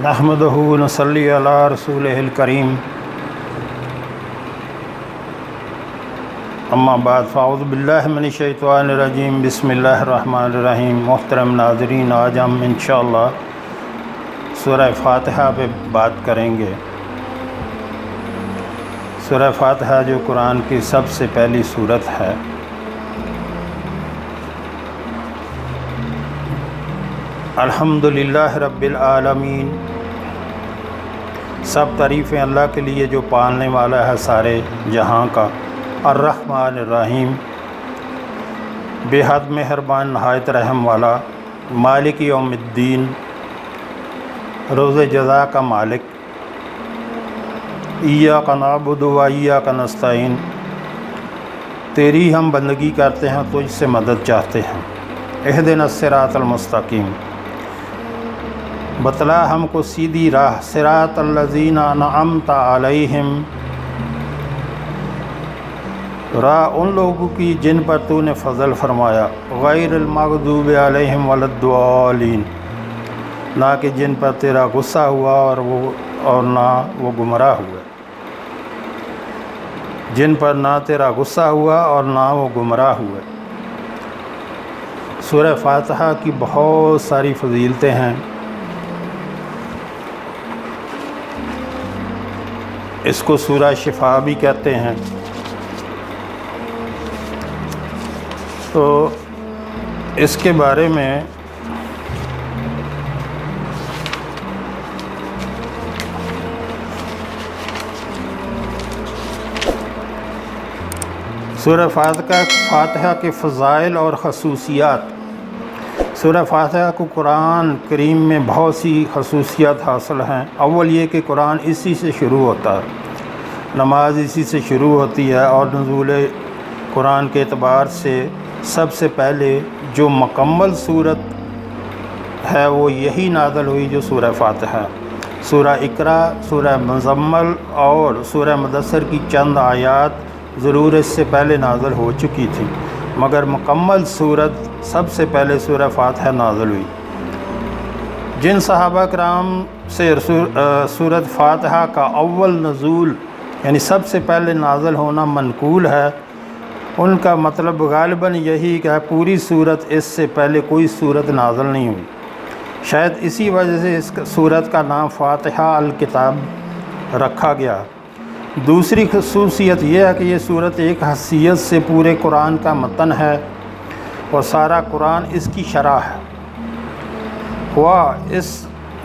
نحمدہ و نصلی علی رسولہ الکریم اما بعد فاعوذ باللہ من الشیطان الرجیم بسم اللہ الرحمن الرحیم۔ محترم ناظرین، آج ہم انشاءاللہ سورہ فاتحہ پہ بات کریں گے۔ سورہ فاتحہ جو قرآن کی سب سے پہلی سورت ہے، الحمدللہ رب العالمین، سب تعریفیں اللہ کے لیے جو پالنے والا ہے سارے جہاں کا، الرحمن الرحیم، بے حد مہربان نہایت رحم والا، مالک یوم الدین، روز جزا کا مالک، ایاک نعبد و ایاک نستعین، تیری ہم بندگی کرتے ہیں، تجھ سے مدد چاہتے ہیں، اہدنا الصراط المستقیم، بتلا ہم کو سیدھی راہ، صراط الذین انعمت علیہم، راہ ان لوگوں کی جن پر تو نے فضل فرمایا، غیر المغضوب علیہم ولا الضالین، نہ کہ جن پر تیرا غصہ ہوا اور نہ وہ گمراہ ہوئے، جن پر نہ تیرا غصہ ہوا اور نہ وہ گمراہ ہوئے۔ سورہ فاتحہ کی بہت ساری فضیلتیں ہیں۔ اس کو سورہ شفا بھی کہتے ہیں۔ تو اس کے بارے میں سورہ فاتحہ کے فضائل اور خصوصیات۔ سورہ فاتحہ کو قرآن کریم میں بہت سی خصوصیات حاصل ہیں۔ اول یہ کہ قرآن اسی سے شروع ہوتا ہے، نماز اسی سے شروع ہوتی ہے، اور نزول قرآن کے اعتبار سے سب سے پہلے جو مکمل صورت ہے وہ یہی نازل ہوئی جو سورہ فاتحہ ہے۔ سورہ اقرا، سورہ مزمل اور سورہ مدثر کی چند آیات ضرور اس سے پہلے نازل ہو چکی تھی، مگر مکمل صورت سب سے پہلے سورہ فاتحہ نازل ہوئی۔ جن صحابہ کرام سے سورۃ فاتحہ کا اول نزول یعنی سب سے پہلے نازل ہونا منقول ہے، ان کا مطلب غالباً یہی کہ پوری صورت اس سے پہلے کوئی صورت نازل نہیں ہوئی۔ شاید اسی وجہ سے اس صورت کا نام فاتحہ الکتاب رکھا گیا۔ دوسری خصوصیت یہ ہے کہ یہ صورت ایک حیثیت سے پورے قرآن کا متن ہے اور سارا قرآن اس کی شرح ہے۔ اس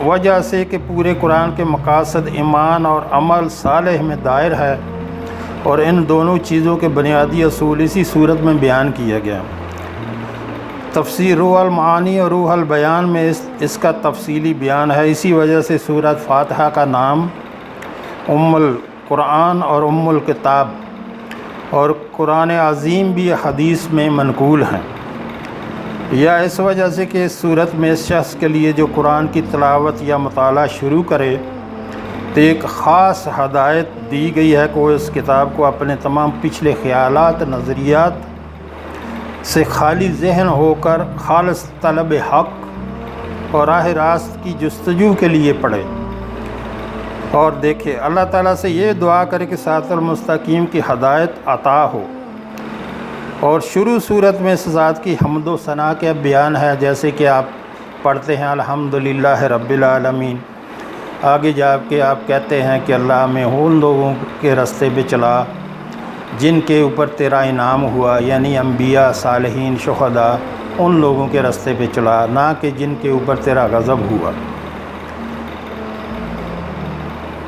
وجہ سے کہ پورے قرآن کے مقاصد ایمان اور عمل صالح میں دائر ہے، اور ان دونوں چیزوں کے بنیادی اصول اسی صورت میں بیان کیا گیا۔ تفسیر روح المعانی اور روح البیان میں اس کا تفصیلی بیان ہے۔ اسی وجہ سے سورۃ فاتحہ کا نام ام القرآن اور ام الکتاب، اور قرآن عظیم بھی حدیث میں منقول ہیں، یا اس وجہ سے کہ اس صورت میں اس شخص کے لیے جو قرآن کی تلاوت یا مطالعہ شروع کرے تو ایک خاص ہدایت دی گئی ہے کہ وہ اس کتاب کو اپنے تمام پچھلے خیالات، نظریات سے خالی ذہن ہو کر خالص طلب حق اور راہ راست کی جستجو کے لیے پڑھے اور دیکھے۔ اللہ تعالیٰ سے یہ دعا کرے کہ صراط المستقیم کی ہدایت عطا ہو۔ اور شروع صورت میں اس ذات کی حمد و ثنا کا بیان ہے، جیسے کہ آپ پڑھتے ہیں الحمدللہ رب العالمین، آگے جا کے آپ کہتے ہیں کہ اللہ ہمیں ان لوگوں کے راستے پہ چلا جن کے اوپر تیرا انعام ہوا، یعنی انبیاء، صالحین، شہداء، ان لوگوں کے راستے پہ چلا، نہ کہ جن کے اوپر تیرا غضب ہوا،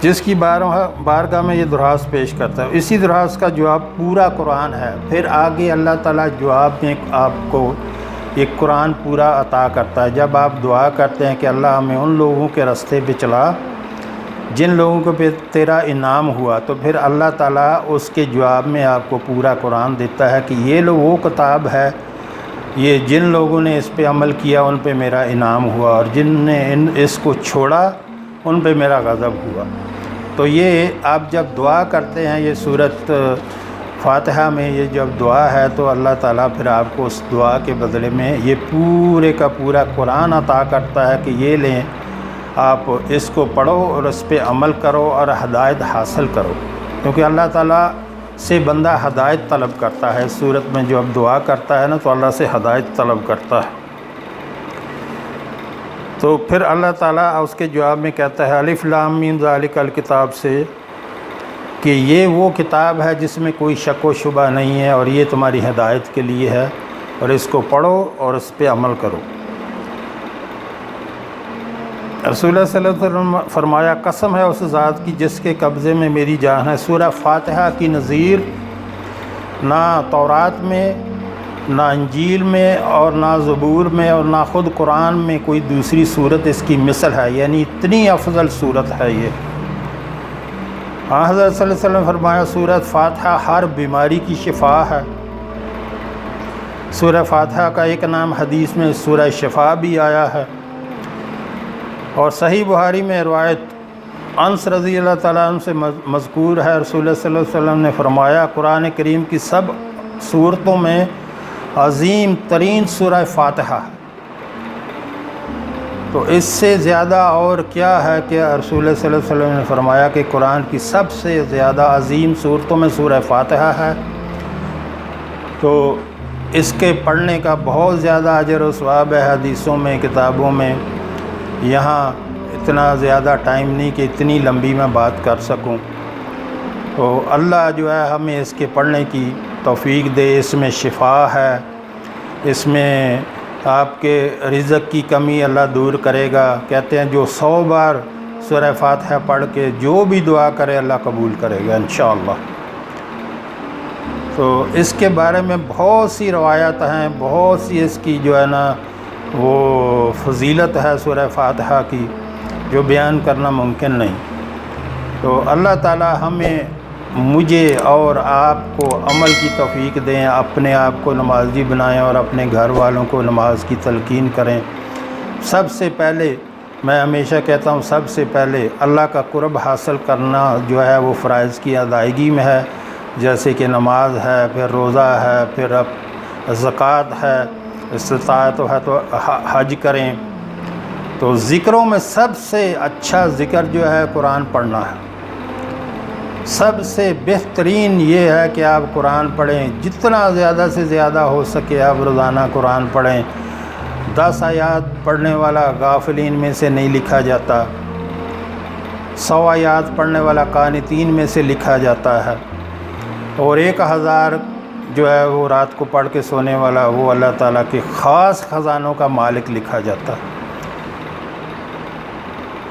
جس کی بارگاہ میں یہ درخواست پیش کرتا ہے۔ اسی درخواست کا جواب پورا قرآن ہے۔ پھر آگے اللہ تعالیٰ جواب میں آپ کو ایک قرآن پورا عطا کرتا ہے۔ جب آپ دعا کرتے ہیں کہ اللہ ہمیں ان لوگوں کے راستے پہ چلا جن لوگوں کو پہ تیرا انعام ہوا، تو پھر اللہ تعالیٰ اس کے جواب میں آپ کو پورا قرآن دیتا ہے کہ یہ وہ کتاب ہے، یہ جن لوگوں نے اس پہ عمل کیا ان پہ میرا انعام ہوا، اور جن نے اس کو چھوڑا ان پہ میرا غضب ہوا۔ تو یہ آپ جب دعا کرتے ہیں، یہ سورۃ فاتحہ میں یہ جب دعا ہے، تو اللہ تعالیٰ پھر آپ کو اس دعا کے بدلے میں یہ پورے کا پورا قرآن عطا کرتا ہے کہ یہ لیں آپ اس کو پڑھو اور اس پہ عمل کرو اور ہدایت حاصل کرو، کیونکہ اللہ تعالیٰ سے بندہ ہدایت طلب کرتا ہے۔ اس صورت میں جو اب دعا کرتا ہے نا تو اللہ سے ہدایت طلب کرتا ہے۔ تو پھر اللہ تعالیٰ اس کے جواب میں کہتا ہے الف لام میم ذالک الکتاب سے کہ یہ وہ کتاب ہے جس میں کوئی شک و شبہ نہیں ہے، اور یہ تمہاری ہدایت کے لیے ہے، اور اس کو پڑھو اور اس پہ عمل کرو۔ رسول اللہ صلی اللہ علیہ وسلم فرمایا قسم ہے اس ذات کی جس کے قبضے میں میری جان ہے، سورہ فاتحہ کی نظیر نہ تورات میں، نہ انجیل میں، اور نہ زبور میں، اور نہ خود قرآن میں کوئی دوسری صورت اس کی مثل ہے، یعنی اتنی افضل صورت ہے یہ۔ حضرت صلی اللہ علیہ وسلم فرمایا سورۃ فاتحہ ہر بیماری کی شفا ہے۔ سورہ فاتحہ کا ایک نام حدیث میں سورہ شفا بھی آیا ہے، اور صحیح بخاری میں روایت انس رضی اللہ تعالیٰ عنہ سے مذکور ہے، رسول اللہ صلی اللہ علیہ وسلم نے فرمایا قرآن کریم کی سب صورتوں میں عظیم ترین سورہ فاتحہ ہے۔ تو اس سے زیادہ اور کیا ہے کہ رسول اللہ صلی اللہ علیہ وسلم نے فرمایا کہ قرآن کی سب سے زیادہ عظیم صورتوں میں سورہ فاتحہ ہے، تو اس کے پڑھنے کا بہت زیادہ اجر و ثواب ہے حدیثوں میں، کتابوں میں۔ یہاں اتنا زیادہ ٹائم نہیں کہ اتنی لمبی میں بات کر سکوں، تو اللہ جو ہے ہمیں اس کے پڑھنے کی توفیق دے۔ اس میں شفا ہے، اس میں آپ کے رزق کی کمی اللہ دور کرے گا۔ کہتے ہیں جو 100 بار سورہ فاتحہ پڑھ کے جو بھی دعا کرے اللہ قبول کرے گا انشاءاللہ۔ تو اس کے بارے میں بہت سی روایات ہیں، بہت سی اس کی جو ہے نا وہ فضیلت ہے سورہ فاتحہ کی، جو بیان کرنا ممکن نہیں۔ تو اللہ تعالی ہمیں، مجھے اور آپ کو عمل کی توفیق دیں، اپنے آپ کو نمازی بنائیں اور اپنے گھر والوں کو نماز کی تلقین کریں۔ سب سے پہلے میں ہمیشہ کہتا ہوں، سب سے پہلے اللہ کا قرب حاصل کرنا جو ہے وہ فرائض کی ادائیگی میں ہے، جیسے کہ نماز ہے، پھر روزہ ہے، پھر زکوٰۃ ہے، استطاعت ہے تو حج کریں۔ تو ذکروں میں سب سے اچھا ذکر جو ہے قرآن پڑھنا ہے۔ سب سے بہترین یہ ہے کہ آپ قرآن پڑھیں، جتنا زیادہ سے زیادہ ہو سکے آپ روزانہ قرآن پڑھیں۔ 10 آیات پڑھنے والا غافلین میں سے نہیں لکھا جاتا، 100 آیات پڑھنے والا قانتین میں سے لکھا جاتا ہے، اور 1000 جو ہے وہ رات کو پڑھ کے سونے والا وہ اللہ تعالیٰ کے خاص خزانوں کا مالک لکھا جاتا ہے۔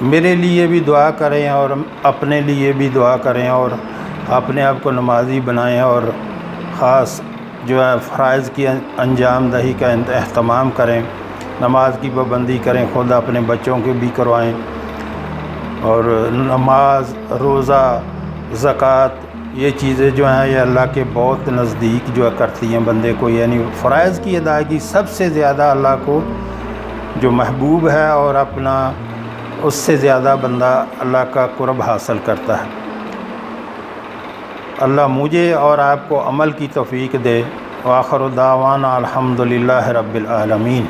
میرے لیے بھی دعا کریں اور اپنے لیے بھی دعا کریں، اور اپنے آپ کو نمازی بنائیں، اور خاص جو ہے فرائض کی انجام دہی کا اہتمام کریں، نماز کی پابندی کریں، خود اپنے بچوں کو بھی کروائیں، اور نماز، روزہ، زکوٰۃ یہ چیزیں جو ہیں یہ اللہ کے بہت نزدیک جو ہے کرتی ہیں بندے کو، یعنی فرائض کی ادائیگی سب سے زیادہ اللہ کو جو محبوب ہے، اور اپنا اس سے زیادہ بندہ اللہ کا قرب حاصل کرتا ہے۔ اللہ مجھے اور آپ کو عمل کی توفیق دے۔ وآخر دعوانا الحمدللہ رب العالمین۔